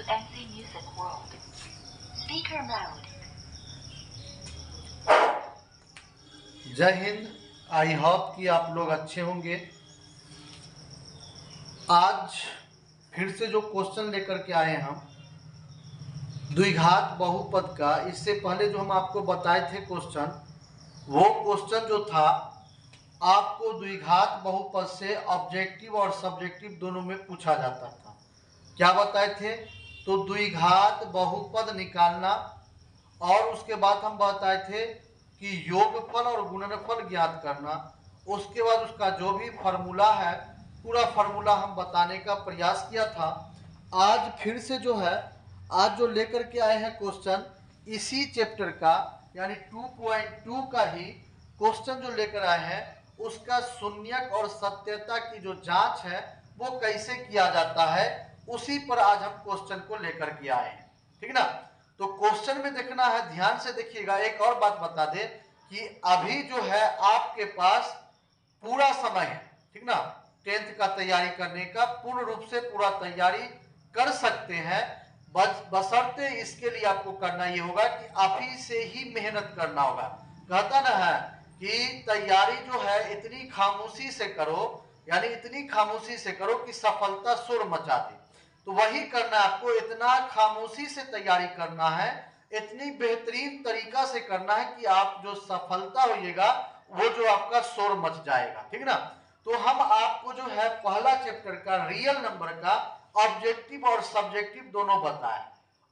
to NC Music World. Speaker mode. जय Hind. I hope कि आप लोग अच्छे होंगे। आज फिर से जो क्वेश्चन लेकर के आए हम द्विघात बहुपद का, इससे पहले जो हम आपको बताए थे क्वेश्चन, वो क्वेश्चन जो था आपको द्विघात बहुपद से ऑब्जेक्टिव और सब्जेक्टिव दोनों में पूछा जाता था। क्या बताए थे? तो द्विघात बहुपद निकालना, और उसके बाद हम बताए थे कि योगफल और गुणनफल ज्ञात करना। उसके बाद उसका जो भी फार्मूला है पूरा फार्मूला हम बताने का प्रयास किया था। आज फिर से जो है, आज जो लेकर के आए हैं क्वेश्चन इसी चैप्टर का, यानी 2.2 का ही क्वेश्चन जो लेकर आए हैं, उसका शून्यक और सत्यता की जो जांच है वो कैसे किया जाता है, उसी पर आज हम क्वेश्चन को लेकर के आए हैं। ठीक ना? तो क्वेश्चन में देखना है, ध्यान से देखिएगा। एक और बात बता दे कि अभी जो है आपके पास पूरा समय है, ठीक ना, 10th का तैयारी करने का। पूर्ण रूप से पूरा तैयारी कर सकते हैं, बशर्ते इसके लिए आपको करना ये होगा कि आप ही से ही मेहनत करना होगा। कहता ना है कि तैयारी जो है इतनी खामोशी से करो, यानी इतनी खामोशी से करो कि सफलता शोर मचा दे। तो वही करना है आपको, इतना खामोशी से तैयारी करना है, इतनी बेहतरीन तरीका से करना है कि आप जो सफलता होइएगा वो जो आपका शोर मच जाएगा। ठीक ना? तो हम आपको जो है पहला चैप्टर का रियल नंबर का ऑब्जेक्टिव और सब्जेक्टिव दोनों बताए।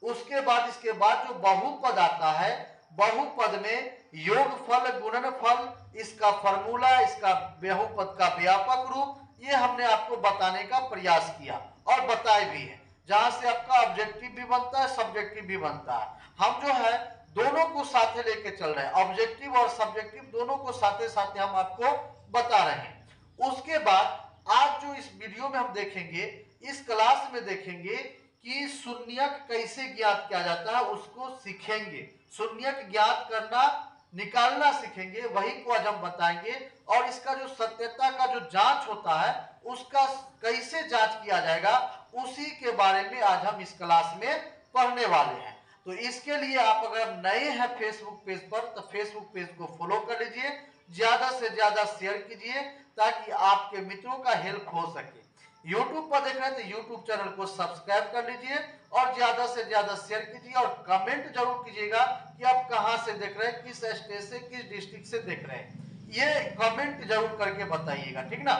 उसके बाद इसके बाद जो बहुपद आता है, बहुपद में योगफल गुणनफल, इसका फार्मूला, इसका बहुपद का व्यापक रूप, ये हमने आपको बताने का प्रयास किया और बताए भी है, जहां से आपका ऑब्जेक्टिव भी बनता है, सब्जेक्टिव भी बनता है। हम जो है दोनों को साथे लेके चल रहे हैं, ऑब्जेक्टिव और सब्जेक्टिव दोनों को साथे साथे हम आपको बता रहे हैं। उसके बाद आज जो इस वीडियो में हम देखेंगे, इस क्लास में देखेंगे कि शून्यक कैसे ज्ञात किया जाता है, उसको सीखेंगे। शून्यक ज्ञात करना, निकालना सीखेंगे, वही को आज हम बताएंगे। और इसका जो सत्यता का जो जांच होता है उसका कैसे जांच किया जाएगा, उसी के बारे में आज हम इस क्लास में पढ़ने वाले हैं। तो इसके लिए आप अगर नए हैं फेसबुक पेज पर, तो फेसबुक पेज को फॉलो कर लीजिए, ज्यादा से ज्यादा शेयर कीजिए ताकि आपके मित्रों का हेल्प हो सके। यूट्यूब पर देख रहे हैं तो यूट्यूब चैनल को सब्सक्राइब कर लीजिए और ज्यादा से ज्यादा शेयर कीजिए और कमेंट जरूर कीजिएगा कि आप कहां से देख रहे हैं, किस स्टेट से, किस डिस्ट्रिक्ट से देख रहे हैं, ये कमेंट जरूर करके बताइएगा। ठीक ना?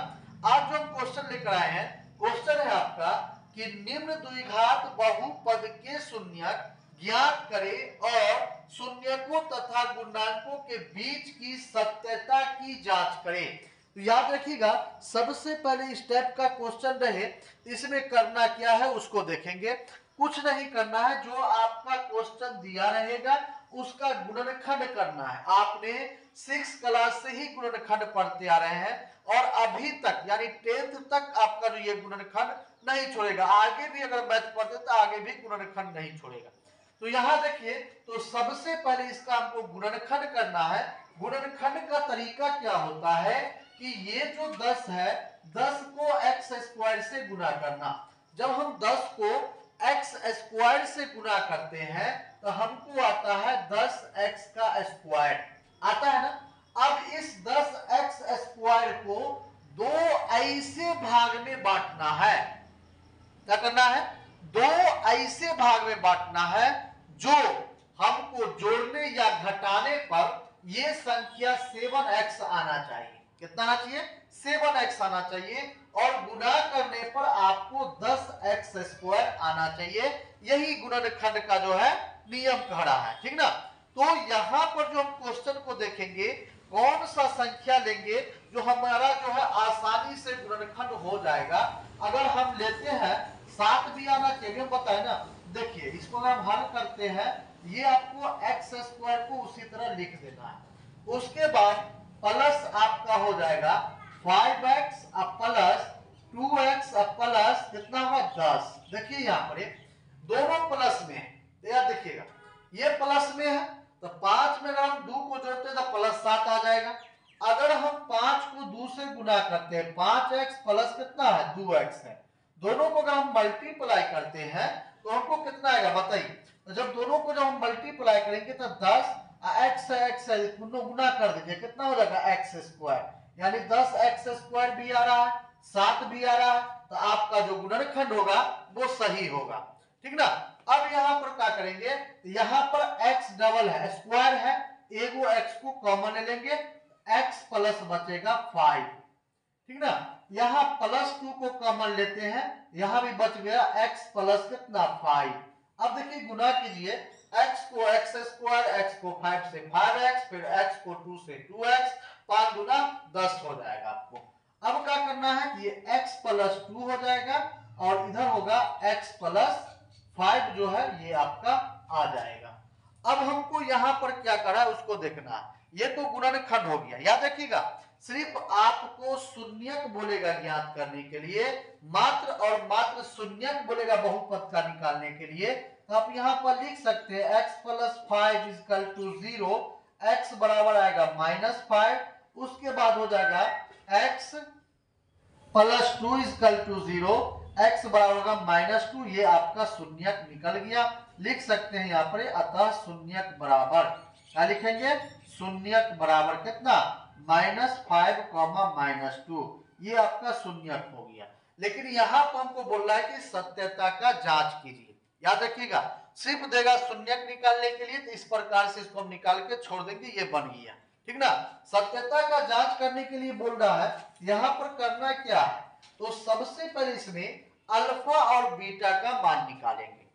आज जो हम क्वेश्चन लेकर आए हैं, क्वेश्चन है आपका कि निम्न द्विघात बहुपद के शून्यक ज्ञात करें और शून्यकों तथा गुणांकों के बीच की सत्यता की जांच करें। तो याद रखिएगा, सबसे पहले स्टेप का क्वेश्चन रहे, इसमें करना क्या है उसको देखेंगे। कुछ नहीं करना है, जो आपका क्वेश्चन दिया रहेगा उसका गुणनखंड करना है। आपने 6 क्लास से ही गुणनखंड पढ़ते आ रहे हैं और अभी तक यानी 10th तक आपका जो ये गुणनखंड नहीं छोड़ेगा। आगे भी अगर मैथ पढ़ते तो आगे भी गुणनखंड नहीं छोड़ेगा। तो यहां देखिए, तो सबसे पहले इसका हमको गुणनखंड करना है। गुणनखंड का तरीका क्या होता है कि ये जो 10 है, 10 को एक्स स्क्वायर से गुना करना। जब हम 10 को एक्स स्क्वायर से गुना करते हैं तो हमको आता है 10x का स्क्वायर, आता है ना। अब इस 10x स्क्वायर को दो ऐसे भाग में बांटना है। क्या करना है? दो ऐसे भाग में बांटना है जो हमको जोड़ने या घटाने पर ये संख्या 7x आना चाहिए। कितना आना चाहिए? 7x आना चाहिए। और गुना करने पर आपको 10x स्क्वायर आना चाहिए। यही गुणनखंड का जो है नियम कह रहा है। ठीक ना? तो यहां पर जो हम क्वेश्चन को देखेंगे, कौन सा संख्या लेंगे जो हमारा जो है आसानी से गुणनखंड हो जाएगा। अगर हम लेते हैं 7 भी आना चाहिए, बताए ना। देखिए, इसको हम हल करते हैं, ये आपको एक्स स्क्वायर को उसी तरह लिख देना है। उसके बाद प्लस आपका हो जाएगा 5x प्लस 2x प्लस कितना हुआ 10। देखिए यहां पर दोनों प्लस में है, याद देखिएगा, ये प्लस में है तो 5 में अगर हम 2 को जोड़ते हैं तो प्लस 7 आ जाएगा। अगर हम 5 को 2 से गुना करते हैं, 5x प्लस कितना है 2x है, दोनों को अगर हम मल्टीप्लाई करते हैं तो हमको कितना आएगा बताइए। तो जब दोनों को जब हम मल्टीप्लाई करेंगे तो 10 एक्स है, एक्स है, गुना कर दीजिए, कितना हो जाएगा एक्स स्क्वायर, यानी 10 एक्स स्क्वायर भी आ रहा है, 7 भी आ रहा है, तो आपका जो गुणनखंड होगा वो सही होगा, ठीक ना। अब यहाँ पर क्या करेंगे, यहाँ पर एक्स डबल है, स्क्वायर है, एगो एक्स को कॉमन लेंगे, एक्स प्लस बचेगा 5, ठीक ना। यहाँ +2 को कॉमन लेते हैं, यहाँ भी बच गया x प्लस कितना 5। अब देखिए गुना कीजिए, x को x स्क्वायर, x को 5 से 5x, फिर x को 2 से 2x, 5 गुना 10 हो जाएगा आपको। अब क्या करना है, ये x प्लस 2 हो जाएगा और इधर होगा x प्लस 5 जो है ये आपका आ जाएगा। अब हमको यहाँ पर क्या करा है उसको देखना है, ये तो गुणनखंड हो गया, याद रखिएगा सिर्फ आपको शून्यक बोलेगा ज्ञात करने के लिए, मात्र और मात्र शून्यक बोलेगा बहुपद का निकालने के लिए। तो आप यहाँ पर लिख सकते हैं x plus 5 equal to 0, x बराबर आएगा -5, उसके बाद हो जाएगा x plus 2 equal to 0, x बराबर होगा -2, ये आपका शून्यक निकल गया। लिख सकते हैं यहाँ पर अतः शून्यक बराबर क्या लिखेंगे, शून्यक बराबर कितना -5, -2, ये आपका शून्यक हो गया। लेकिन यहाँ पर हमको बोल रहा है कि सत्यता का जांच कीजिए, याद रखिएगा सिर्फ देगा शून्यक निकालने के लिए, तो इस प्रकार से इसको हम निकाल के छोड़ देंगे, ये बन गया, ठीक ना। सत्यता का जांच करने के लिए बोल रहा है, यहाँ पर करना क्या है, तो सबसे पहले इसमें अल्फा और बीटा का मान निकालेंगे।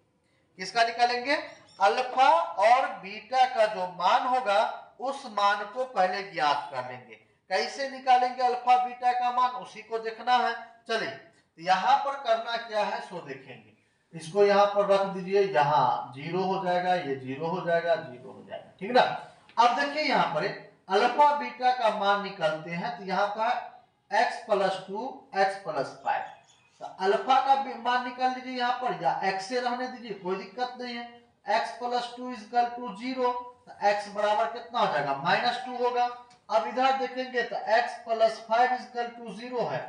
किसका निकालेंगे, अल्फा और बीटा का जो मान होगा उस मान को पहले ज्ञात कर लेंगे। कैसे निकालेंगे अल्फा बीटा का मान, उसी को देखना है। चलिए यहाँ पर करना क्या है सो देखेंगे, इसको यहाँ पर रख दीजिए, यहाँ 0 हो जाएगा, ये 0 हो जाएगा, 0 हो जाएगा, ठीक ना। अब देखिए यहाँ पर अल्फा बीटा का मान निकालते हैं, तो यहाँ पर x प्लस 2 x प्लस 5, तो अल्फा का मान निकाल लीजिए यहाँ पर, या x से रहने दीजिए कोई दिक्कत नहीं है, x प्लस 2 इक्वल टू 0, तो x बराबर कितना हो जाएगा -2 होगा। अब इधर देखेंगे तो x प्लस 5 इक्वल टू 0 है,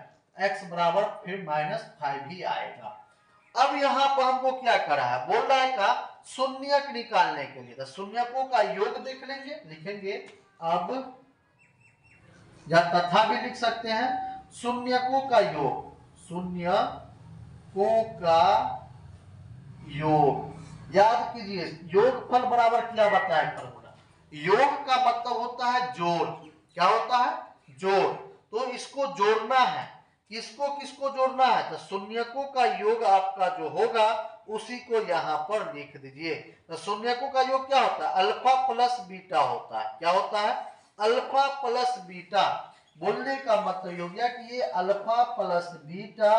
x बराबर फिर -5 ही आएगा। अब यहाँ पर हमको क्या करा है, बोल रहा है का शून्यक निकालने के लिए, तो शून्यकों का योग देख लेंगे, लिखेंगे अब, या तथा भी लिख सकते हैं, शून्यकों का योग, शून्यकों का योग, याद कीजिए योगफल बराबर क्या बताया फॉर्मूला, योग का मतलब होता है जोड़, क्या होता है जोड़, तो इसको जोड़ना है, किसको किसको जोड़ना है, तो शून्यकों का योग आपका जो होगा उसी को यहाँ पर लिख दीजिए। तो शून्यकों का योग क्या होता है, अल्फा प्लस बीटा होता है, क्या होता है अल्फा प्लस बीटा। बोलने का मतलब हो गया कि ये alpha plus beta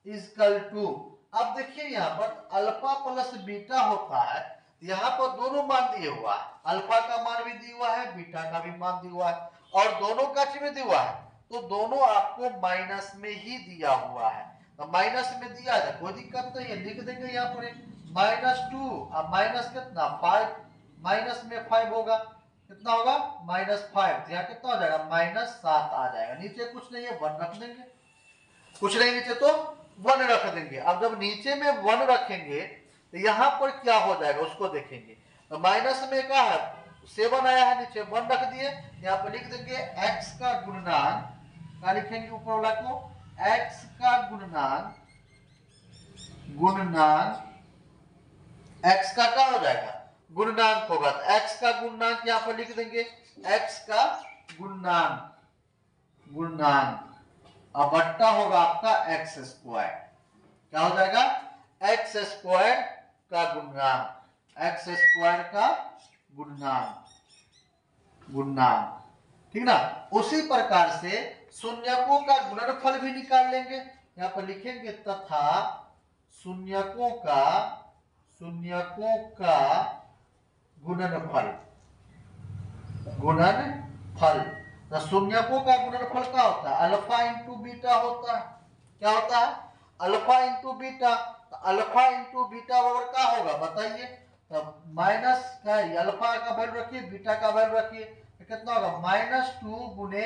equal to, अब देखिए यहाँ पर अल्फा प्लस बीटा होता है, यहाँ पर दोनों मान दिए हुआ है, अल्फा का मान भी दिया हुआ है, बीटा का भी मान दिया हुआ है, और दोनों का में दिया हुआ है, तो दोनों आपको माइनस में ही दिया हुआ है। तो माइनस में दिया है कोई दिक्कत नहीं है, लिख देंगे यहाँ पर -2 और माइनस कितना 5, माइनस में 5 होगा, कितना होगा -5, यहाँ कितना हो जाएगा -7 आ जाएगा। नीचे कुछ नहीं है 1 रख देंगे, कुछ नहीं नीचे तो 1 रख देंगे। अब जब नीचे में 1 रखेंगे तो यहाँ पर क्या हो जाएगा उसको देखेंगे। तो माइनस में क्या है 7 आया है, नीचे 1 रख दिए, यहाँ पर लिख देंगे x का गुणनान, क्या लिखेंगे ऊपर वाला को, x का गुणनान, गुणनान x का क्या हो जाएगा गुणनांक होगा, तो x का गुणनांक यहाँ पर लिख देंगे, x का गुणनांक, गुणनांक और बट्टा होगा आपका x स्क्वायर, क्या हो जाएगा x स्क्वायर का गुणनांक, x स्क्वायर का गुणनांक, गुणनांक, ठीक ना। उसी प्रकार से शून्यकों का गुणनफल भी निकाल लेंगे, यहाँ पर लिखेंगे तथा शून्यकों का, शून्यकों का गुणनफल, गुणनफल, तो शून्यकों का गुणनफल क्या होता है अल्फा इंटू बीटा होता है, क्या होता है अल्फा इंटू बीटा, तो अल्फा इंटू बीटा बराबर क्या होगा बताइए, तो माइनस का अल्फा का वैल्यू रखिए, बीटा का वैल्यू रखिए, तो कितना होगा -2 गुने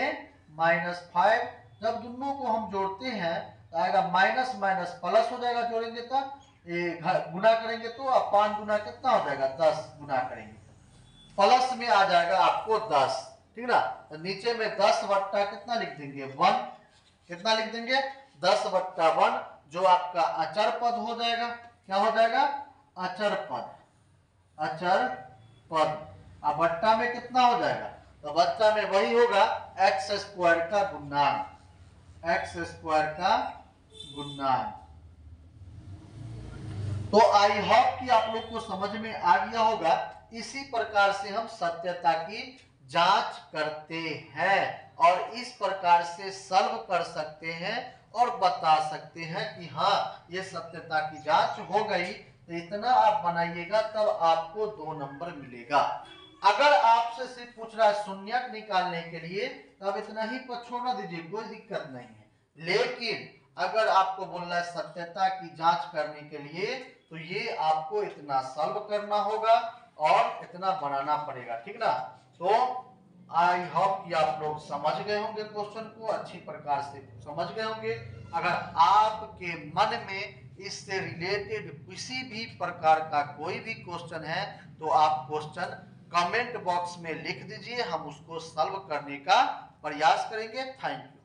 -5, जब दोनों को हम जोड़ते हैं तो आएगा माइनस माइनस प्लस हो जाएगा, जोड़ेंगे तो गुना करेंगे तो आप 5 गुना कितना हो जाएगा 10 गुना करेंगे प्लस में आ जाएगा आपको 10, ठीक ना। तो नीचे में 10 बट्टा कितना लिख देंगे 1, कितना लिख देंगे 10 बट्टा 1 जो आपका अचर पद हो जाएगा। क्या हो जाएगा अचर पद, अचर पद। अब बट्टा में कितना हो जाएगा, तो बट्टा में वही होगा एक्स स्क्वायर का गुणन, एक्स स्क्वायर का गुणन। तो आई होप कि आप लोग को समझ में आ गया होगा। इसी प्रकार से हम सत्यता की जांच करते हैं और इस प्रकार से सॉल्व कर सकते हैं और बता सकते हैं कि हाँ ये सत्यता की जांच हो गई। तो इतना आप बनाइएगा तब आपको 2 नंबर मिलेगा। अगर आपसे सिर्फ पूछ रहा है शून्यक निकालने के लिए तब इतना ही पर छोड़ दीजिए, कोई दिक्कत नहीं है। लेकिन अगर आपको बोलना है सत्यता की जांच करने के लिए तो ये आपको इतना सॉल्व करना होगा और इतना बनाना पड़ेगा, ठीक ना। तो आई होप कि आप लोग समझ गए होंगे, क्वेश्चन को अच्छी प्रकार से समझ गए होंगे। अगर आपके मन में इससे रिलेटेड किसी भी प्रकार का कोई भी क्वेश्चन है तो आप क्वेश्चन कमेंट बॉक्स में लिख दीजिए, हम उसको सॉल्व करने का प्रयास करेंगे। Thank you.